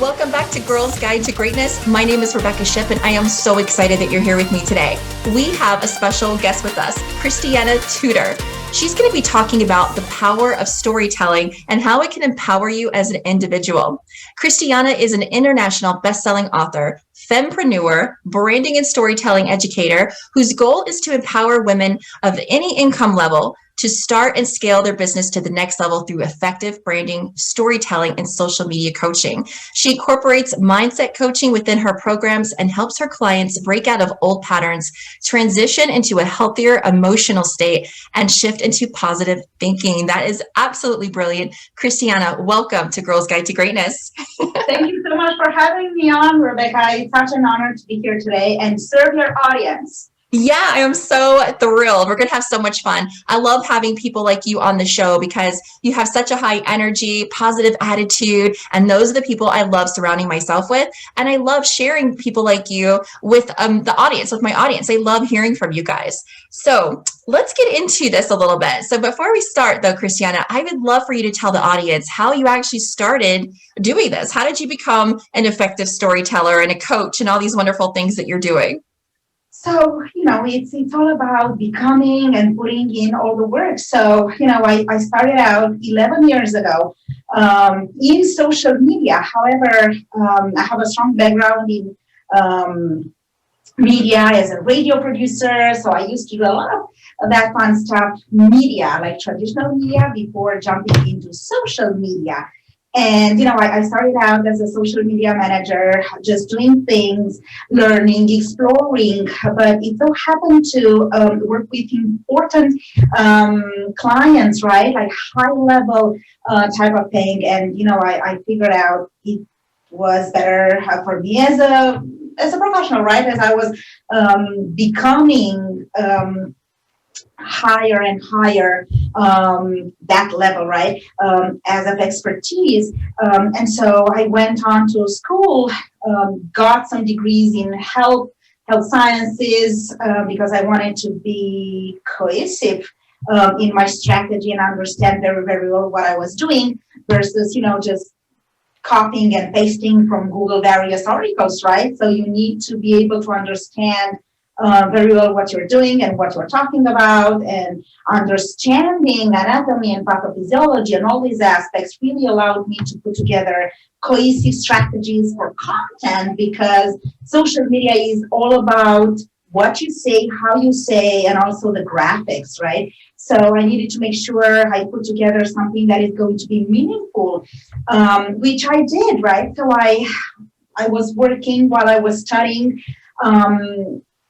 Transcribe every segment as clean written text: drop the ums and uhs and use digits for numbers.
Welcome back to Girls Guide to Greatness. My name is Rebecca Shipp, and I am so excited that you're here with me today. We have a special guest with us, Cristiana Tudor. She's going to be talking about the power of storytelling and how it can empower you as an individual. Cristiana is an international best-selling author, fempreneur, branding and storytelling educator, whose goal is to empower women of any income level to start and scale their business to the next level through effective branding, storytelling, and social media coaching. She incorporates mindset coaching within her programs and helps her clients break out of old patterns, transition into a healthier emotional state, and shift into positive thinking. That is absolutely brilliant. Cristiana, welcome to Girls Guide to Greatness. Thank you so much for having me on, Rebecca. It's such an honor to be here today and serve your audience. Yeah, I am so thrilled. We're going to have so much fun. I love having people like you on the show because you have such a high energy, positive attitude, and those are the people I love surrounding myself with. And I love sharing people like you with the audience, with my audience. I love hearing from you guys. So let's get into this a little bit. So before we start, though, Cristiana, I would love for you to tell the audience how you actually started doing this. How did you become an effective storyteller and a coach and all these wonderful things that you're doing? So, it's all about becoming and putting in all the work. So, I started out 11 years ago in social media. However, I have a strong background in media as a radio producer. So I used to do a lot of that fun stuff, media, like traditional media, before jumping into social media. And, I started out as a social media manager, just doing things, learning, exploring, but it so happened to work with important clients, right? Like high level type of thing. And, I figured out it was better for me as a professional, right? As I was becoming higher and higher that level, right, as of expertise. And so I went on to school, got some degrees in health sciences, because I wanted to be cohesive in my strategy and understand very, very well what I was doing versus, just copying and pasting from Google various articles, right? So you need to be able to understand very well what you're doing and what you're talking about, and understanding anatomy and pathophysiology and all these aspects really allowed me to put together cohesive strategies for content, because social media is all about what you say, how you say, and also the graphics, right? So I needed to make sure I put together something that is going to be meaningful, which I did, right? So I was working while I was studying,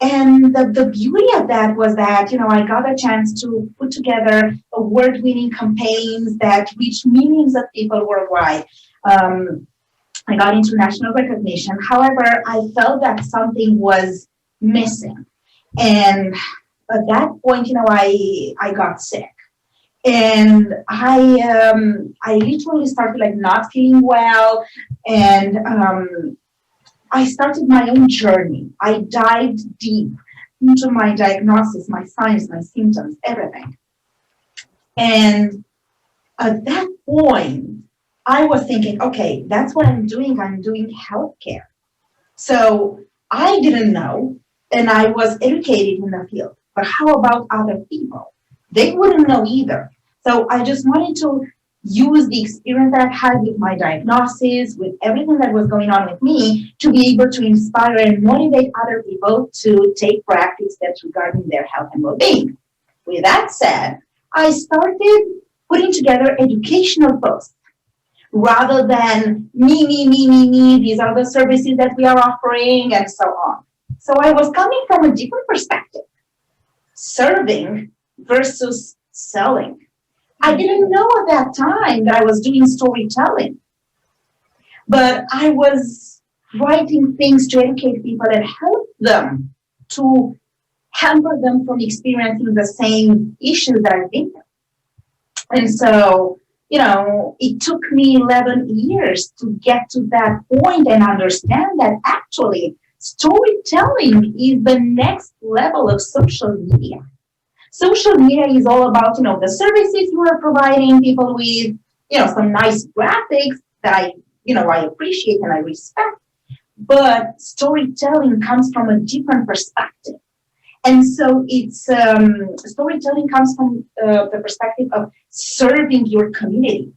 and the beauty of that was that, I got a chance to put together award-winning campaigns that reached millions of people worldwide. I got international recognition. However, I felt that something was missing. And at that point, I got sick. And I literally started not feeling well. And I started my own journey. I dived deep into my diagnosis, my signs, my symptoms, everything. And at that point, I was thinking, okay, that's what I'm doing. I'm doing healthcare. So I didn't know, and I was educated in the field. But how about other people? They wouldn't know either. So I just wanted to use the experience that I had with my diagnosis, with everything that was going on with me, to be able to inspire and motivate other people to take proactive steps regarding their health and well-being. With that said, I started putting together educational posts rather than me, these are the services that we are offering, and so on. So I was coming from a different perspective, serving versus selling. I didn't know at that time that I was doing storytelling, but I was writing things to educate people and help them, to hamper them from experiencing the same issues that I've been through. And so, it took me 11 years to get to that point and understand that actually storytelling is the next level of social media. Social media is all about, the services you are providing people with, some nice graphics that I I appreciate and I respect. But storytelling comes from a different perspective. And so it's storytelling comes from the perspective of serving your community,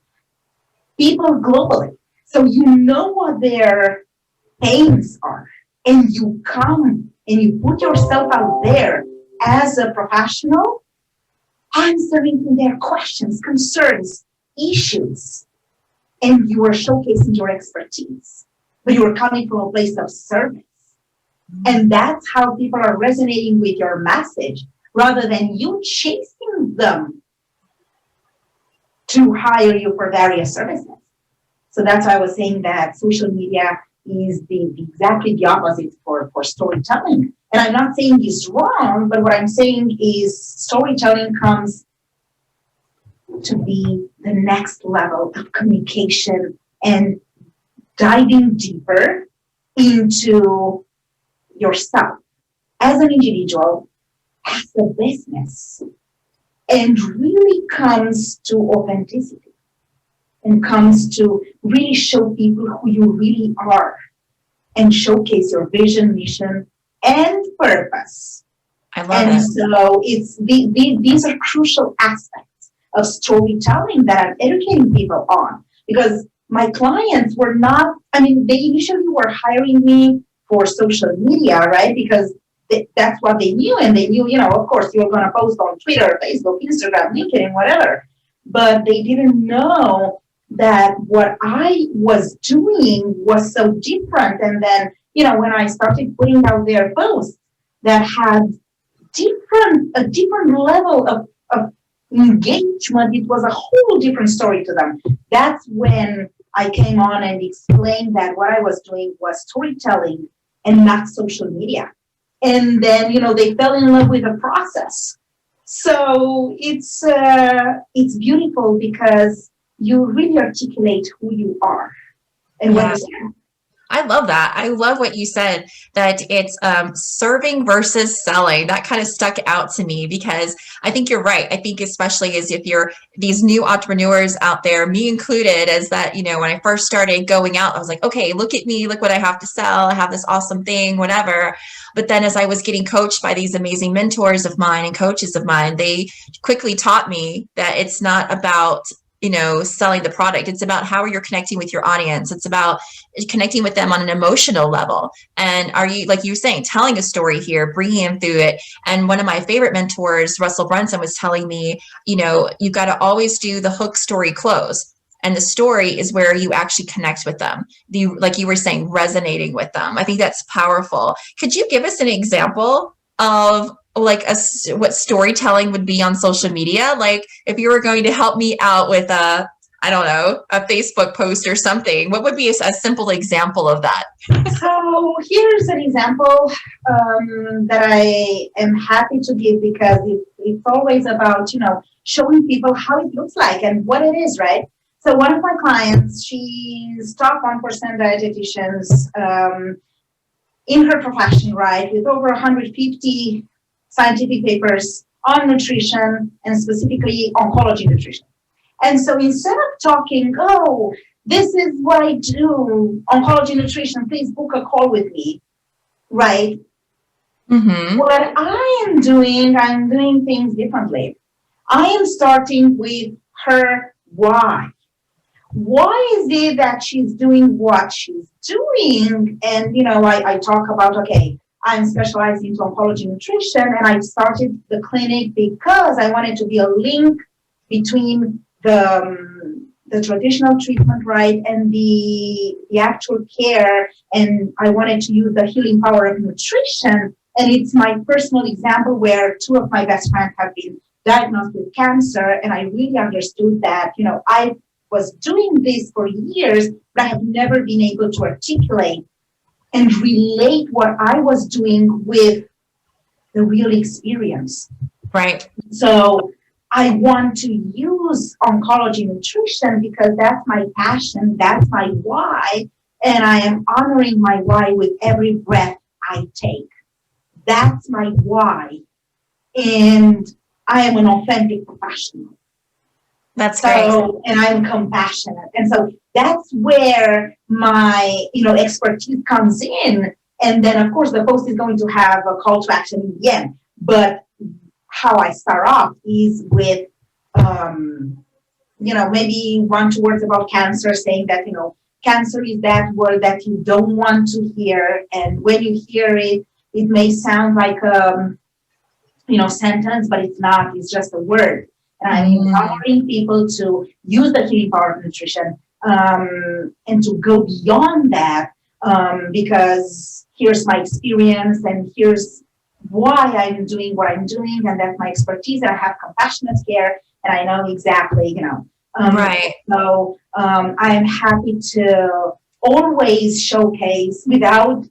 people globally. So you know what their pains are, and you come and you put yourself out there as a professional, answering their questions, concerns, issues, and you are showcasing your expertise, but you are coming from a place of service. And that's how people are resonating with your message rather than you chasing them to hire you for various services. So that's why I was saying that social media is exactly the opposite for storytelling. And I'm not saying it's wrong, but what I'm saying is storytelling comes to be the next level of communication and diving deeper into yourself as an individual, as a business, and really comes to authenticity and comes to really show people who you really are and showcase your vision, mission, and purpose. I love it. And so these are crucial aspects of storytelling that I'm educating people on, because my clients were not, they initially were hiring me for social media, right? Because that's what they knew. And they knew, of course, you're going to post on Twitter, Facebook, Instagram, LinkedIn, whatever. But they didn't know that what I was doing was so different. And then, when I started putting out their posts that had a different level of engagement, it was a whole different story to them. That's when I came on and explained that what I was doing was storytelling and not social media. And then, they fell in love with the process. So it's beautiful because you really articulate who you are and what you stand. I love that. I love what you said, that it's serving versus selling. That kind of stuck out to me because I think you're right. I think especially as if you're these new entrepreneurs out there, me included, as that, when I first started going out, I was like, okay, look at me, look what I have to sell. I have this awesome thing, whatever. But then as I was getting coached by these amazing mentors of mine and coaches of mine, they quickly taught me that it's not about selling the product. It's about how you're connecting with your audience. It's about connecting with them on an emotional level. And are you, like you were saying, telling a story here, bringing them through it. And one of my favorite mentors, Russell Brunson, was telling me, you've got to always do the hook, story, close. And the story is where you actually connect with them. Like you were saying, resonating with them. I think that's powerful. Could you give us an example of what storytelling would be on social media? Like if you were going to help me out with a Facebook post or something, what would be a simple example of that? So here's an example that I am happy to give because it's always about, showing people how it looks like and what it is, right? So one of my clients, she's top 1% dietitians in her profession, right? With over 150 scientific papers on nutrition and specifically oncology nutrition. And so instead of talking, this is what I do, oncology nutrition, please book a call with me, right? Mm-hmm. What I'm doing things differently. I am starting with her why. Why is it that she's doing what she's doing? And, I talk about, I'm specialized into oncology nutrition, and I started the clinic because I wanted to be a link between the traditional treatment, right, and the actual care, and I wanted to use the healing power of nutrition. And it's my personal example where two of my best friends have been diagnosed with cancer, and I really understood that, I was doing this for years, but I have never been able to articulate and relate what I was doing with the real experience. Right. So I want to use oncology nutrition because that's my passion, that's my why, and I am honoring my why with every breath I take. That's my why, and I am an authentic professional. That's great. So, and I'm compassionate. And so that's where my, expertise comes in. And then, of course, the post is going to have a call to action in the end. But how I start off is with, maybe 1, 2 words about cancer, saying that, cancer is that word that you don't want to hear. And when you hear it, it may sound like a, sentence, but it's not. It's just a word. And I'm empowering people to use the healing power of nutrition, and to go beyond that, because here's my experience and here's why I'm doing what I'm doing, and that's my expertise, and I have compassionate care, and I know exactly, Right. So I'm happy to always showcase without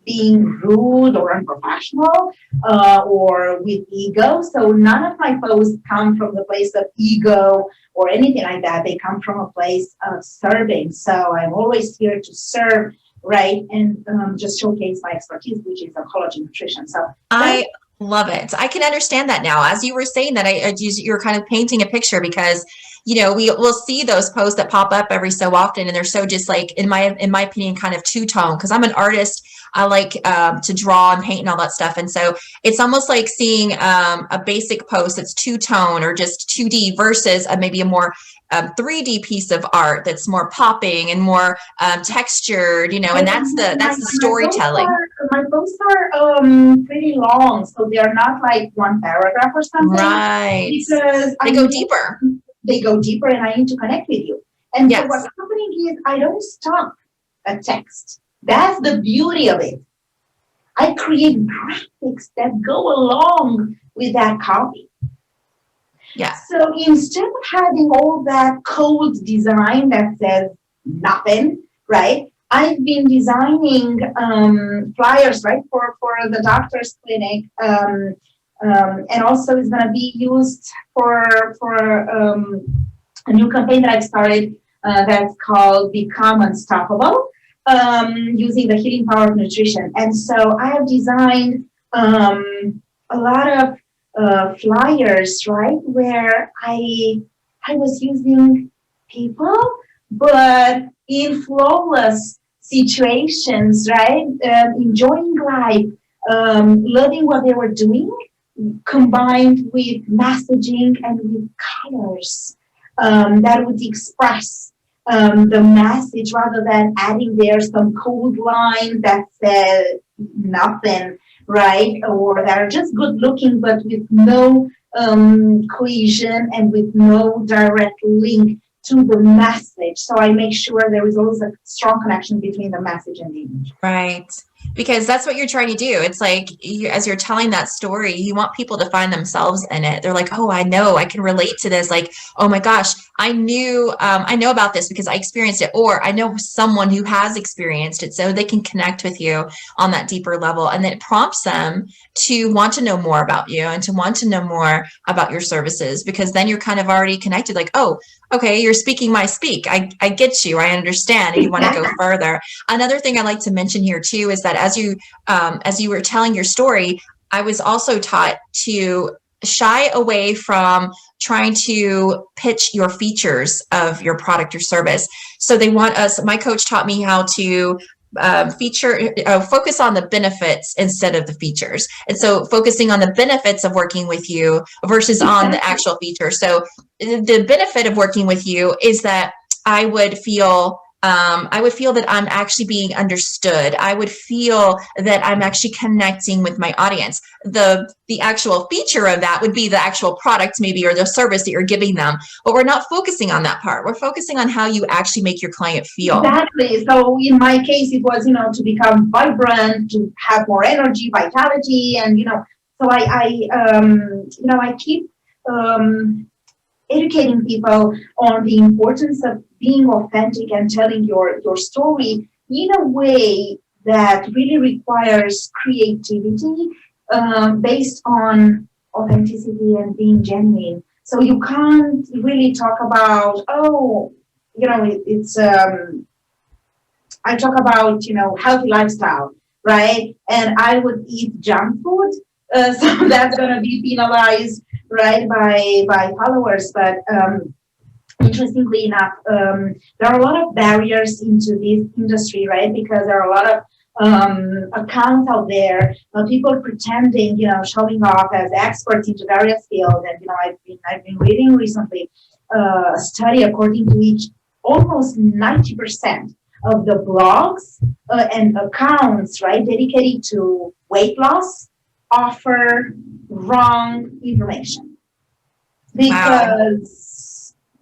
being rude or unprofessional, or with ego. So none of my posts come from the place of ego or anything like that. They come from a place of serving. So I'm always here to serve, right? And just showcase my expertise, which is oncology nutrition. So I love it. I can understand that now. As you were saying that, you're kind of painting a picture, because we'll see those posts that pop up every so often, and they're so just like, in my opinion, kind of two-tone, because I'm an artist. I like to draw and paint and all that stuff. And so it's almost like seeing a basic post that's two-tone or just 2D versus maybe a more 3D piece of art that's more popping and more textured, and that's the storytelling. My posts are pretty long, so they're not like one paragraph or something. Right. Because they go deeper. They go deeper, and I need to connect with you. And so what's happening is I don't stop a text. That's the beauty of it. I create graphics that go along with that copy. Yeah. So instead of having all that code design that says nothing, right? I've been designing flyers, right, for the doctor's clinic, and also it's going to be used for a new campaign that I've started that's called Become Unstoppable, using the healing power of nutrition. And so I have designed a lot of flyers, right, where I was using people, but in flawless situations, right, enjoying life, loving what they were doing, combined with messaging and with colors that would express the message, rather than adding there some code line that said nothing, right? Or that are just good looking, but with no cohesion and with no direct link to the message. So I make sure there is always a strong connection between the message and the image. Right. Because that's what you're trying to do. It's like, as you're telling that story, you want people to find themselves in it. They're like, oh, I know, I can relate to this. Like, oh my gosh, I know about this because I experienced it, or I know someone who has experienced it, so they can connect with you on that deeper level. And then it prompts them to want to know more about you and to want to know more about your services, because then you're kind of already connected. Like, oh, okay, you're speaking my speak. I get you. I understand. And you want to go further. Another thing I like to mention here too is that as you were telling your story, I was also taught to shy away from trying to pitch your features of your product or service. So they want us, my coach taught me how to focus on the benefits instead of the features. And so focusing on the benefits of working with you versus on the actual feature. So the benefit of working with you is that I would feel that I'm actually being understood. I would feel that I'm actually connecting with my audience. The actual feature of that would be the actual product maybe, or the service that you're giving them. But we're not focusing on that part. We're focusing on how you actually make your client feel. Exactly. So in my case, it was, to become vibrant, to have more energy, vitality, and, so I keep educating people on the importance of being authentic and telling your story in a way that really requires creativity, based on authenticity and being genuine. So you can't really talk about, I talk about, healthy lifestyle, right? And I would eat junk food. So that's going to be penalized, right, by followers. But Interestingly enough, there are a lot of barriers into this industry, right? Because there are a lot of accounts out there, people pretending, showing off as experts into various fields. And I've been reading recently a study according to which almost 90% of the blogs and accounts, right, dedicated to weight loss offer wrong information because, wow.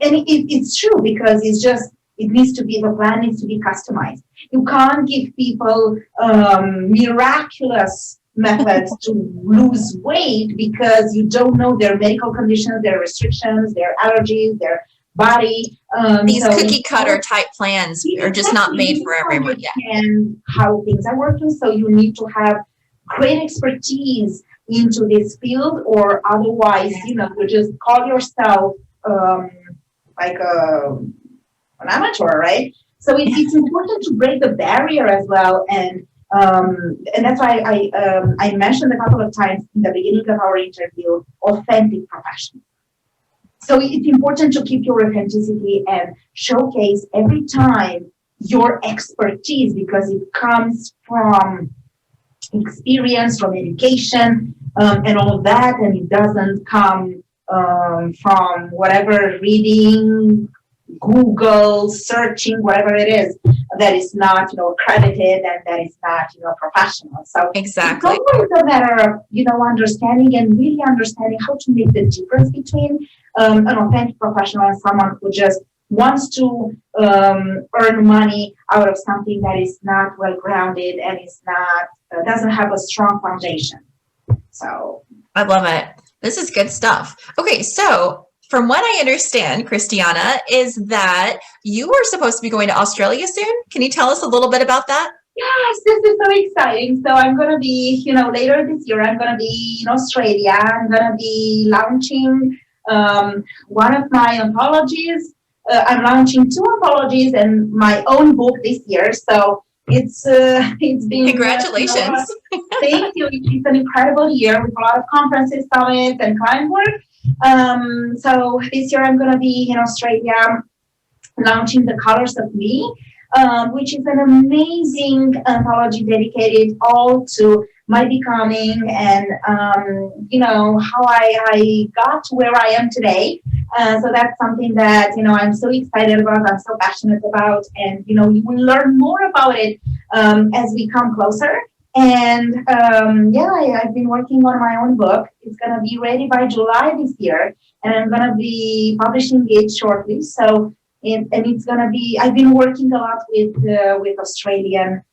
And it's true because it needs to be, the plan needs to be customized. You can't give people miraculous methods to lose weight because you don't know their medical conditions, their restrictions, their allergies, their body. These cookie cutter type plans are just not made for everyone yet. And how things are working. So you need to have great expertise into this field, or otherwise, you just call yourself like an amateur, right? So it's important to break the barrier as well, and that's why I mentioned a couple of times in the beginning of our interview, authentic profession. So it's important to keep your authenticity and showcase every time your expertise, because it comes from experience, from education, and all of that, and it doesn't come from whatever reading, Google, searching, whatever it is, that is not, accredited and that is not, professional. So exactly, it's always a matter of, understanding and really understanding how to make the difference between an authentic professional and someone who just wants to earn money out of something that is not well grounded and is not doesn't have a strong foundation. So I love it. This is good stuff. Okay, so from what I understand, Cristiana, is that you are supposed to be going to Australia soon. Can you tell us a little bit about that? Yes, this is so exciting. So I'm going to be, later this year, I'm going to be in Australia. I'm going to be launching one of my anthologies. I'm launching 2 anthologies and my own book this year. So it's been congratulations. Thank you. It's an incredible year with a lot of conferences, summits, and client work. So this year I'm going to be in Australia launching The Colors of Me, which is an amazing anthology dedicated all to my becoming and, how I got to where I am today. So that's something that, I'm so excited about, I'm so passionate about, and, you will learn more about it as we come closer. And I've been working on my own book. It's going to be ready by July this year, and I'm going to be publishing it shortly. So, and it's going to be, I've been working a lot with Australian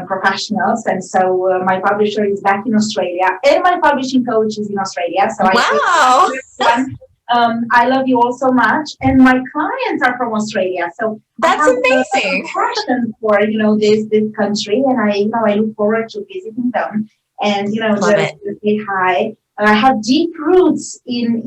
professionals. And so my publisher is back in Australia and my publishing coach is in Australia. So wow. I love you all so much. And my clients are from Australia. So that's amazing. Passion for, this country. And I look forward to visiting them and, just say hi. I have deep roots in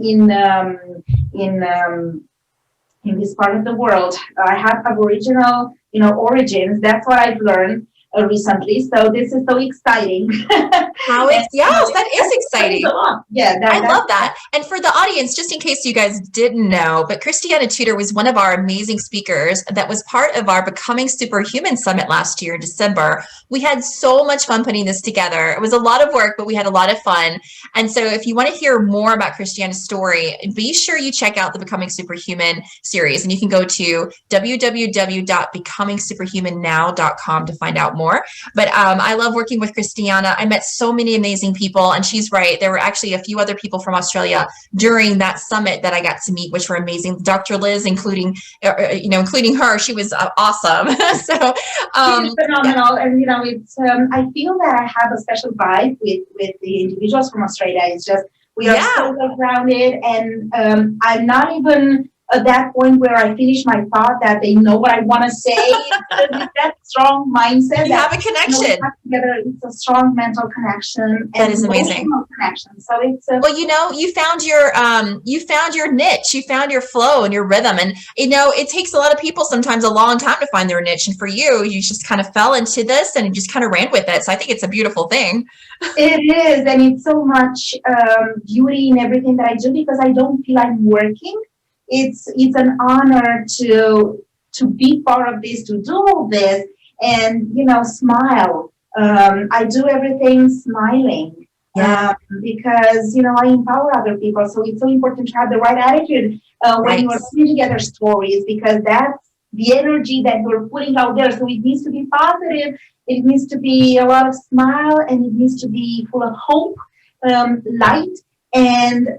this part of the world. I have Aboriginal, origins. That's what I've learned recently. So this is so exciting. Yes, that is exciting. Yeah, I love that. And for the audience, just in case you guys didn't know, but Cristiana Tudor was one of our amazing speakers that was part of our Becoming Superhuman Summit last year in December. We had so much fun putting this together. It was a lot of work, but we had a lot of fun. And so if you want to hear more about Cristiana's story, be sure you check out the Becoming Superhuman series. And you can go to www.becomingsuperhumannow.com to find out more. But I love working with Cristiana. I met so many amazing people, and she's right. There were actually a few other people from Australia during that summit that I got to meet, which were amazing. Dr. Liz, including her, she was awesome. So she's phenomenal, and it's. I feel that I have a special vibe with the individuals from Australia. It's just we are so well grounded, and I'm not even at that point where I finish my thought that they know what I want to say. With that strong mindset. You have a connection. Together, it's a strong mental connection. That is amazing. Connection. So it's well, you found your niche, you found your flow and your rhythm, and it takes a lot of people sometimes a long time to find their niche. And for you just kind of fell into this and you just kind of ran with it. So I think it's a beautiful thing. It is, and it's so much beauty in everything that I do because I don't feel I'm working. it's an honor to be part of this, to do all this, and smile. I do everything smiling. Yeah. Because I empower other people, so it's so important to have the right attitude when you are putting together stories, because that's the energy that you're putting out there. So it needs to be positive, it needs to be a lot of smile, and it needs to be full of hope, light, and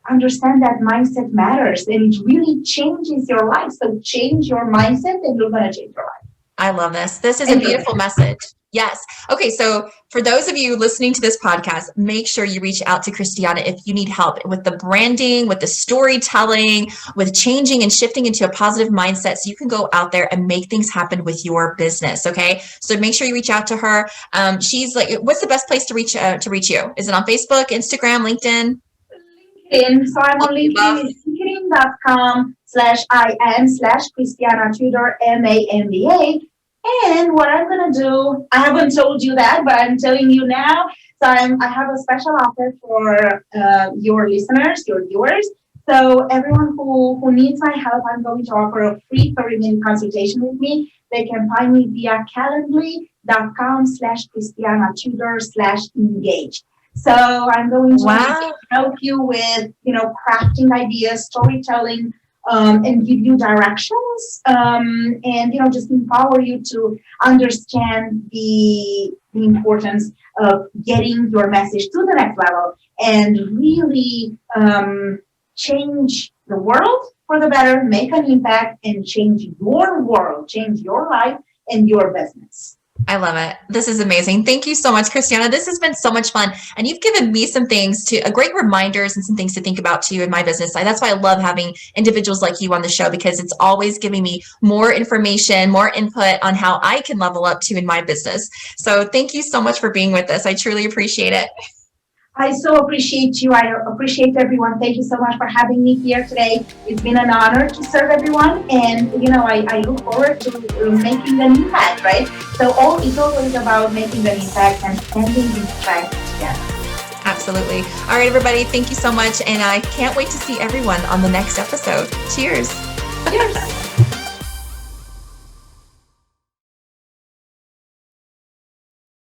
understand that mindset matters, and it really changes your life. So change your mindset and you're going to change your life. I love this. This is a beautiful message. Yes. Okay. So for those of you listening to this podcast, make sure you reach out to Cristiana if you need help with the branding, with the storytelling, with changing and shifting into a positive mindset, so you can go out there and make things happen with your business. Okay. So make sure you reach out to her. She's like, what's the best place to reach you? Is it on Facebook, Instagram, LinkedIn? LinkedIn. So I'm on LinkedIn. LinkedIn.com/IM/Cristiana Tudor MAMBA. And what I'm going to do, I haven't told you that, but I'm telling you now. So I have a special offer for your listeners, your viewers. So everyone who needs my help, I'm going to offer a free 30-minute consultation with me. They can find me via calendly.com/Cristiana Tudor/engage. So I'm going to help you with, crafting ideas, storytelling, and give you directions, and just empower you to understand the importance of getting your message to the next level and really change the world for the better, make an impact, and change your world, change your life and your business. I love it. This is amazing. Thank you so much, Cristiana. This has been so much fun. And you've given me some things great reminders and some things to think about too in my business. That's why I love having individuals like you on the show, because it's always giving me more information, more input on how I can level up too in my business. So thank you so much for being with us. I truly appreciate it. I so appreciate you. I appreciate everyone. Thank you so much for having me here today. It's been an honor to serve everyone. And, I look forward to making an impact, right? So it's always about making an impact and sending impact together. Absolutely. All right, everybody. Thank you so much. And I can't wait to see everyone on the next episode. Cheers. Cheers.